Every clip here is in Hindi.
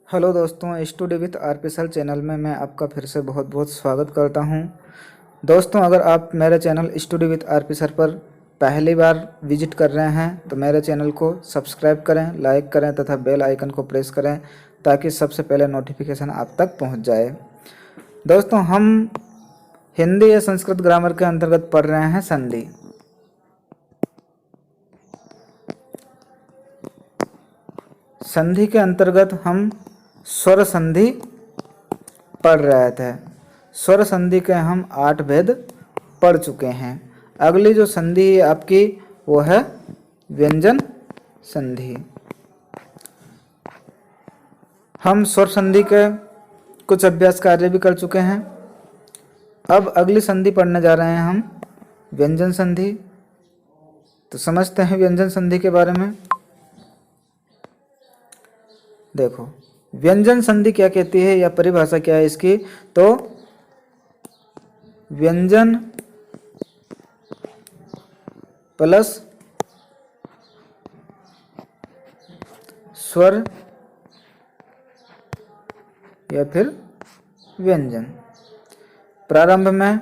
हेलो दोस्तों, स्टडी विथ आरपीएसएल चैनल में मैं आपका फिर से बहुत बहुत स्वागत करता हूं। दोस्तों, अगर आप मेरे चैनल स्टडी विथ आरपीएसएल पर पहली बार विजिट कर रहे हैं तो मेरे चैनल को सब्सक्राइब करें, लाइक करें तथा बेल आइकन को प्रेस करें ताकि सबसे पहले नोटिफिकेशन आप तक पहुंच जाए। दोस्तों, हम हिंदी या संस्कृत ग्रामर के अंतर्गत पढ़ रहे हैं संधि। संधि के अंतर्गत हम स्वर संधि पढ़ रहे थे। स्वर संधि के हम 8 भेद पढ़ चुके हैं। अगली जो संधि है आपकी वो है व्यंजन संधि। हम स्वर संधि के कुछ अभ्यास कार्य भी कर चुके हैं। अब अगली संधि पढ़ने जा रहे हैं हम व्यंजन संधि। तो समझते हैं व्यंजन संधि के बारे में। देखो, व्यंजन संधि क्या कहती है या परिभाषा क्या है इसकी। तो व्यंजन प्लस स्वर या फिर व्यंजन। प्रारंभ में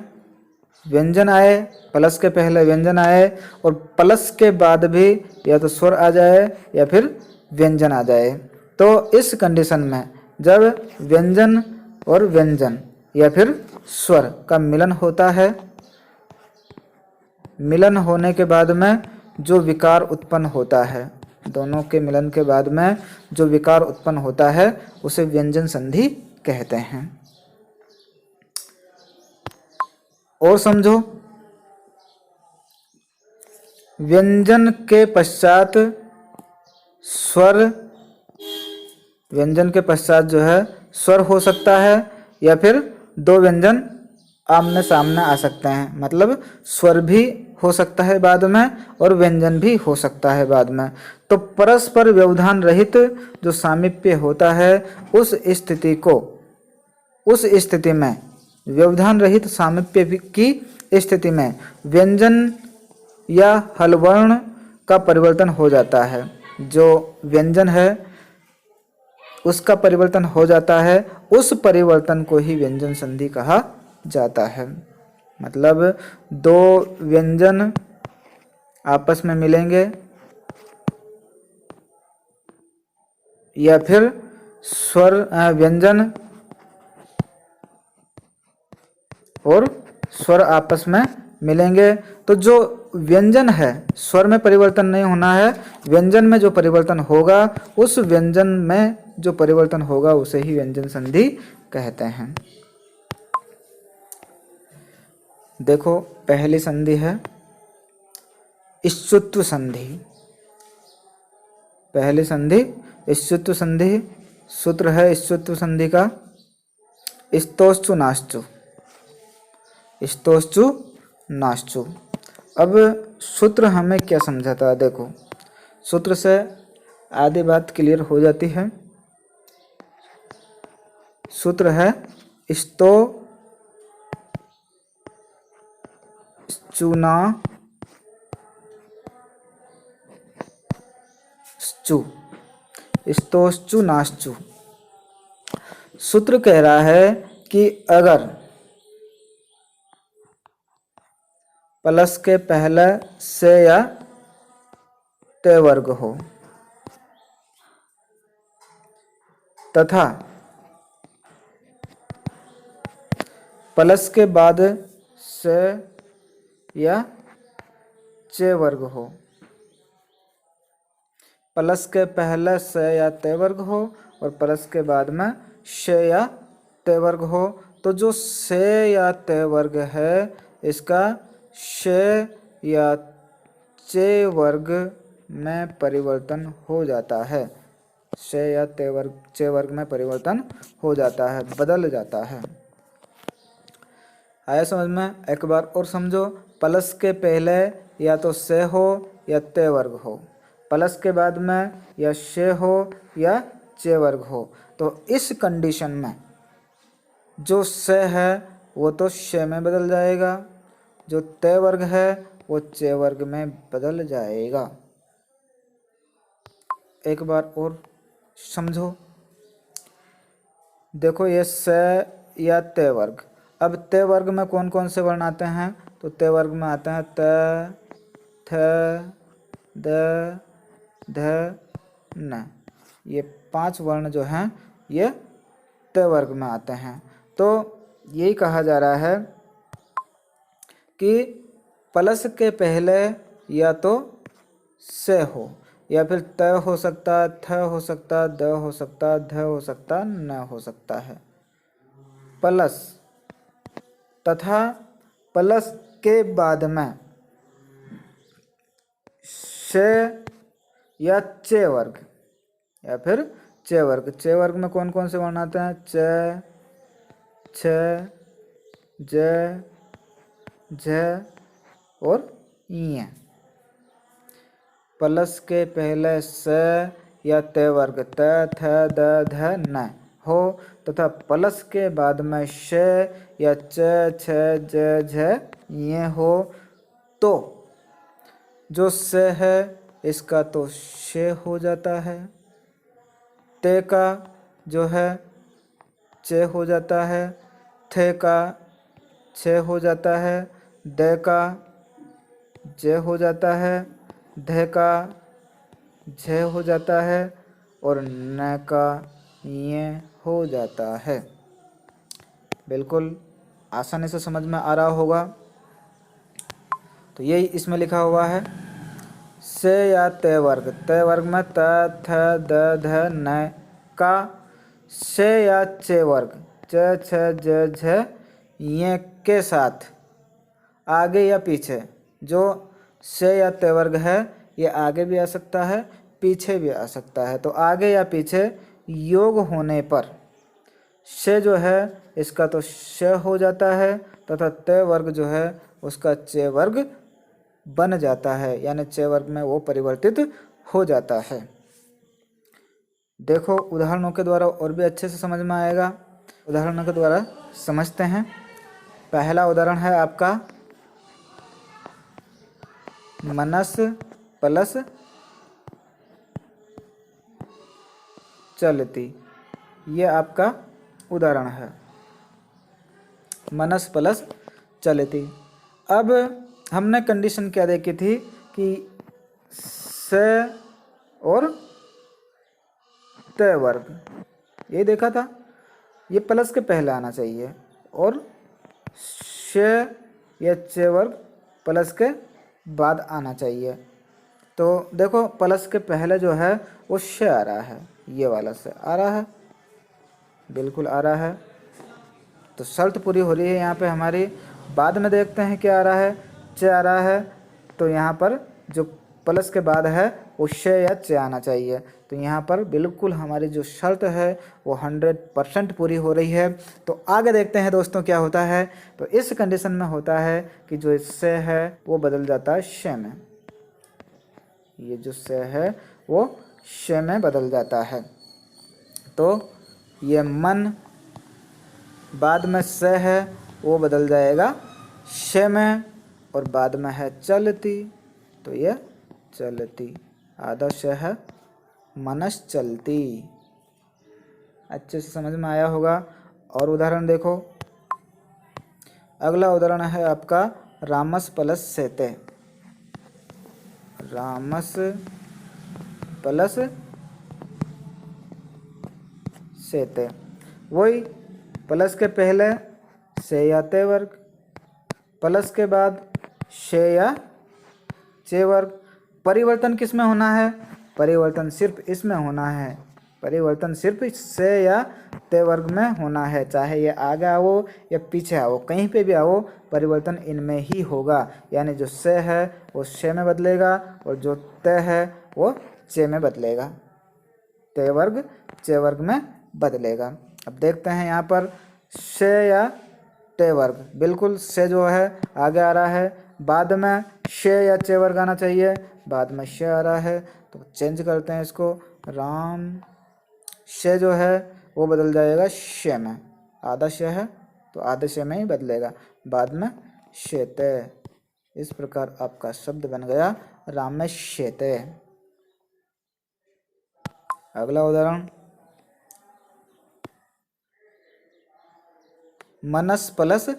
व्यंजन आए, प्लस के पहले व्यंजन आए और प्लस के बाद भी या तो स्वर आ जाए या फिर व्यंजन आ जाए। तो इस कंडीशन में जब व्यंजन और व्यंजन या फिर स्वर का मिलन होता है, मिलन होने के बाद में जो विकार उत्पन्न होता है, दोनों के मिलन के बाद में जो विकार उत्पन्न होता है उसे व्यंजन संधि कहते हैं। और समझो, व्यंजन के पश्चात स्वर, व्यंजन के पश्चात जो है स्वर हो सकता है या फिर दो व्यंजन आमने सामने आ सकते हैं। मतलब स्वर भी हो सकता है बाद में और व्यंजन भी हो सकता है बाद में। तो परस्पर व्यवधान रहित जो सामीप्य होता है उस स्थिति में, व्यवधान रहित सामीप्य की स्थिति में व्यंजन या हलवर्ण का परिवर्तन हो जाता है। जो व्यंजन है उसका परिवर्तन हो जाता है, उस परिवर्तन को ही व्यंजन संधि कहा जाता है। मतलब दो व्यंजन आपस में मिलेंगे या फिर व्यंजन और स्वर आपस में मिलेंगे तो जो व्यंजन है, स्वर में परिवर्तन नहीं होना है, व्यंजन में जो परिवर्तन होगा, उस व्यंजन में जो परिवर्तन होगा उसे ही व्यंजन संधि कहते हैं। देखो, पहली संधि है इष्टुत्व संधि। पहली संधि इष्टुत्व संधि। सूत्र है इष्टुत्व संधि का इस्तोश्चु नाश्चु, इस्तोश्चु नाश्चु। अब सूत्र हमें क्या समझाता है, देखो सूत्र से आधी बात क्लियर हो जाती है। सूत्र है इस्तो चुना चु, इस्तोश्चु नाश्चु। सूत्र कह रहा है कि अगर प्लस के पहले से या ते वर्ग हो तथा प्लस के बाद से या चे वर्ग हो, प्लस के पहले से या ते वर्ग हो और प्लस के बाद में से या ते वर्ग हो, तो जो से या ते वर्ग है इसका से या चे वर्ग में परिवर्तन हो जाता है। से या ते वर्ग, चे वर्ग में परिवर्तन हो जाता है, बदल जाता है। आया समझ में? एक बार और समझो, प्लस के पहले या तो से हो या ते वर्ग हो, प्लस के बाद में या से हो या चे वर्ग हो, तो इस कंडीशन में जो से है वो तो से में बदल जाएगा, जो ते वर्ग है वो चे वर्ग में बदल जाएगा। एक बार और समझो, देखो ये स या ते वर्ग। अब ते वर्ग में कौन कौन से वर्ण आते हैं? तो ते वर्ग में आते हैं त, थ, द, ध, न। ये 5 वर्ण जो हैं ये ते वर्ग में आते हैं। तो यही कहा जा रहा है कि प्लस के पहले या तो से हो या फिर त हो सकता, थ हो सकता, द हो सकता, ध हो सकता, न हो सकता है। प्लस तथा प्लस के बाद में से या चे वर्ग या फिर चे वर्ग। चे वर्ग में कौन कौन से वर्ण आते हैं? च, छ, ज, झ और य। प्लस के पहले स या ते वर्ग त, थ, द, ध, न हो तथा प्लस के बाद में श या च, छ, ज, झ, ये हो तो जो स है इसका तो श हो जाता है, ते का जो है च हो जाता है, थे का छ हो जाता है, द का ज हो जाता है, ध का झ हो जाता है और न का ये हो जाता है। बिल्कुल आसानी से समझ में आ रहा होगा। तो यही इसमें लिखा हुआ है से या ते वर्ग। ते वर्ग में त, थ, द, ध, न का से या चे वर्ग च, छ, ज, झ, ये के साथ आगे या पीछे। जो से या ते वर्ग है ये आगे भी आ सकता है, पीछे भी आ सकता है। तो आगे या पीछे योग होने पर से जो है इसका तो श हो जाता है तथा ते वर्ग जो है उसका चे वर्ग बन जाता है, यानी चे वर्ग में वो परिवर्तित हो जाता है। देखो उदाहरणों के द्वारा और भी अच्छे से समझ में आएगा। उदाहरणों के द्वारा समझते हैं। पहला उदाहरण है आपका मनस प्लस चलती। ये आपका उदाहरण है मनस प्लस चलती। अब हमने कंडीशन क्या देखी थी कि स और त वर्ग ये देखा था, ये प्लस के पहले आना चाहिए और श या च वर्ग प्लस के बाद आना चाहिए। तो देखो प्लस के पहले जो है वो श आ रहा है, ये वाला से आ रहा है, बिल्कुल आ रहा है। तो शर्त पूरी हो रही है यहाँ पे हमारी। बाद में देखते हैं क्या आ रहा है, च आ रहा है। तो यहाँ पर जो प्लस के बाद है वो श या च आना चाहिए। तो यहाँ पर बिल्कुल हमारी जो शर्त है वो 100% पूरी हो रही है। तो आगे देखते हैं दोस्तों क्या होता है। तो इस कंडीशन में होता है कि जो स है वो बदल जाता है श में। ये जो स है वो श में बदल जाता है। तो ये मन बाद में स है वो बदल जाएगा श में और बाद में है चलती। तो ये चलती, आधा श है मनस चलती। अच्छे से समझ में आया होगा। और उदाहरण देखो, अगला उदाहरण है आपका रामस प्लस सेते। रामस प्लस सेते, वही प्लस के पहले से या ते वर्ग, प्लस के बाद शे या चे वर्ग। परिवर्तन किस में होना है? परिवर्तन सिर्फ इसमें होना है, परिवर्तन सिर्फ से या ते वर्ग में होना है। चाहे ये आगे आओ या पीछे आओ, कहीं पे भी आओ, परिवर्तन इनमें ही होगा। यानी जो से है वो शे में बदलेगा और जो ते है वो चे में बदलेगा, ते वर्ग चे वर्ग में बदलेगा। अब देखते हैं यहाँ पर से या ते वर्ग। बिल्कुल से जो है आगे आ रहा है, बाद में शे या चे वर्ग आना चाहिए, बाद में शे आ रहा है। तो चेंज करते हैं इसको, राम शे जो है वो बदल जाएगा शे में। आधा शे है तो आधे शे में ही बदलेगा, बाद में शेते। इस प्रकार आपका शब्द बन गया राम में शेते। अगला उदाहरण मनस प्लस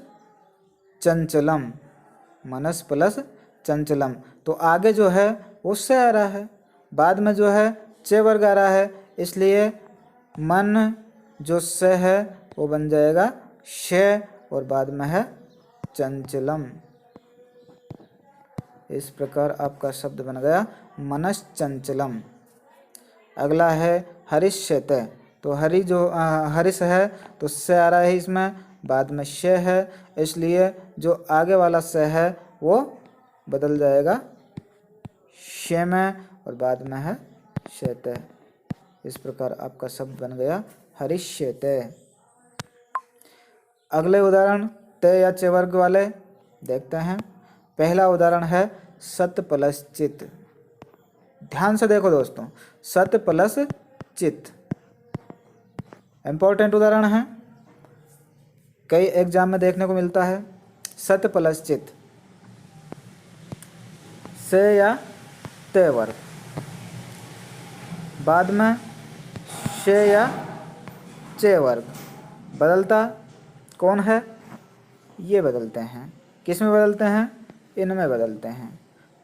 चंचलम, मनस प्लस चंचलम। तो आगे जो है वो से आ रहा है, बाद में जो है चे वर्ग आ रहा है, इसलिए मन जो से है वो बन जाएगा शे और बाद में है चंचलम। इस प्रकार आपका शब्द बन गया मनश्चंचलम। अगला है हरिष्यते। तो हरि जो हरिश है तो से आ रहा है इसमें, बाद में शे है, इसलिए जो आगे वाला से है वो बदल जाएगा शे में और बाद में है शेते। इस प्रकार आपका शब्द बन गया हरिष्यते। अगले उदाहरण ते या चे वर्ग वाले देखते हैं। पहला उदाहरण है सत प्लस चित। ध्यान से देखो दोस्तों, सत प्लस चित इम्पोर्टेंट उदाहरण है, कई एग्जाम में देखने को मिलता है। सत प्लस चित, से या ते वर्ग, बाद में शे या चे वर्ग, बदलता कौन है? ये बदलते हैं। किस में बदलते हैं? इनमें बदलते हैं।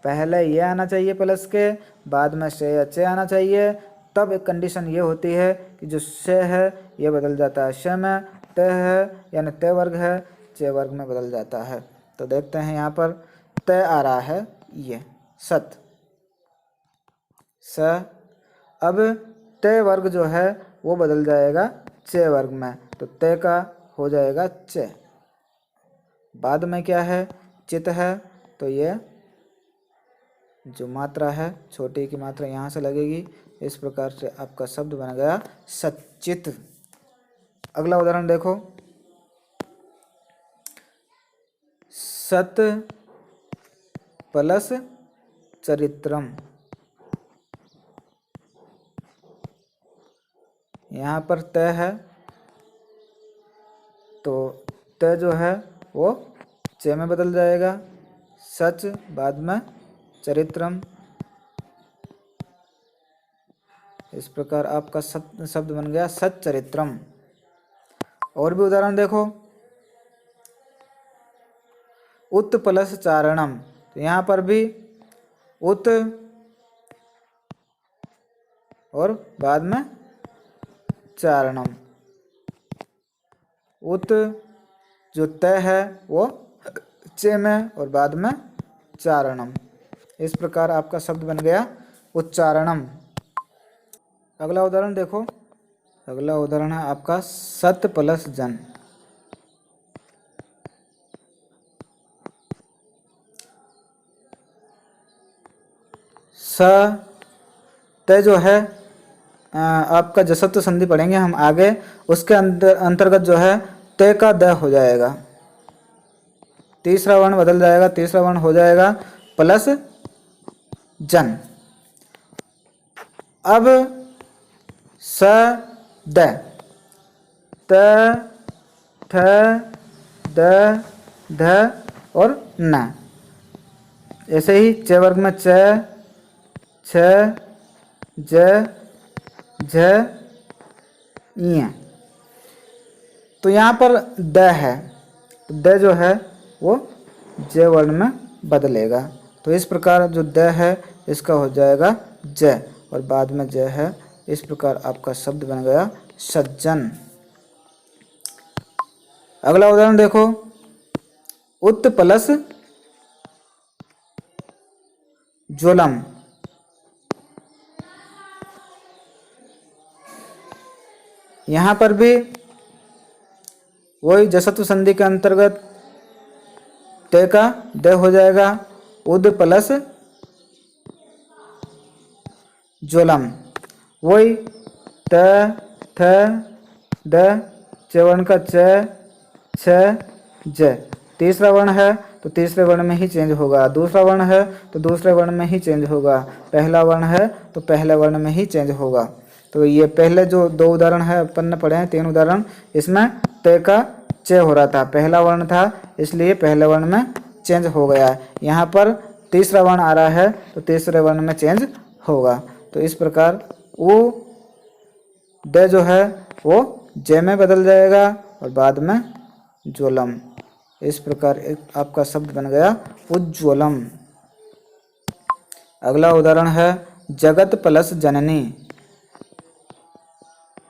पहले ये आना चाहिए प्लस के, बाद में से या चे आना चाहिए, तब एक कंडीशन ये होती है कि जो से है ये बदल जाता है शे में, ते है यानी ते वर्ग है चे वर्ग में बदल जाता है। तो देखते हैं यहाँ पर ते आ रहा है ये सत स, अब ते वर्ग जो है वो बदल जाएगा चे वर्ग में, तो ते का हो जाएगा चे। बाद में क्या है? चित है, तो ये जो मात्रा है छोटी की मात्रा यहाँ से लगेगी। इस प्रकार से आपका शब्द बन गया सच्चित। अगला उदाहरण देखो, सत प्लस चरित्रम। यहाँ पर तय है, तो तय जो है वो चे में बदल जाएगा, सच बाद में चरित्रम। इस प्रकार आपका शब्द बन गया सच्चरित्रम। और भी उदाहरण देखो, उत प्लस चारणम। तो यहाँ पर भी उत और बाद में चारणम। उत जो तय है वो चे में और बाद में चारणम। इस प्रकार आपका शब्द बन गया उच्चारणम। अगला उदाहरण देखो, अगला उदाहरण है आपका सत प्लस जन। स ते जो है आपका जसत्व संधि पढ़ेंगे हम आगे, उसके अंतर्गत जो है ते का द हो जाएगा, तीसरा वर्ण बदल जाएगा, तीसरा वर्ण हो जाएगा प्लस जन। अब स द, त थ द ध और न। ऐसे ही च वर्ग में च छ ज झ ञ। तो यहाँ पर द है, तो द जो है वो ज वर्ण में बदलेगा। तो इस प्रकार जो द है इसका हो जाएगा ज और बाद में ज है। इस प्रकार आपका शब्द बन गया सज्जन। अगला उदाहरण देखो, उत प्लस ज्वलम। यहाँ पर भी वही जसत्व संधि के अंतर्गत ते का द हो जाएगा, उद प्लस ज्वलम। वही त थ द च वर्ण का च छ ज। तीसरा वर्ण है तो तीसरे वर्ण में ही चेंज होगा, दूसरा वर्ण है तो दूसरे वर्ण में ही चेंज होगा, पहला वर्ण है तो पहले वर्ण में ही चेंज होगा। तो ये पहले जो दो उदाहरण है अपन ने पढ़े हैं, तीन उदाहरण, इसमें ते का चे हो रहा था, पहला वर्ण था इसलिए पहले वर्ण में चेंज हो गया है। यहाँ पर तीसरा वर्ण आ रहा है तो तीसरे वर्ण में चेंज होगा। तो इस प्रकार वो द जो है वो जे में बदल जाएगा और बाद में ज्वलम। इस प्रकार एक आपका शब्द बन गया उज्ज्वलम। अगला उदाहरण है जगत प्लस जननी।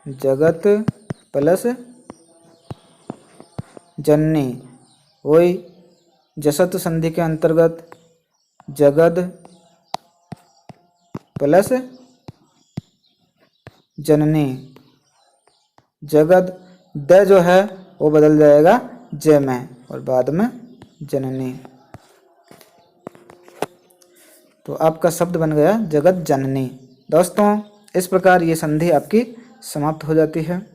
जगत प्लस जननी, वही जसत संधि के अंतर्गत जगद प्लस जननी। जगद द जो है वो बदल जाएगा ज में और बाद में जननी। तो आपका शब्द बन गया जगत जननी। दोस्तों इस प्रकार ये संधि आपकी समाप्त हो जाती है।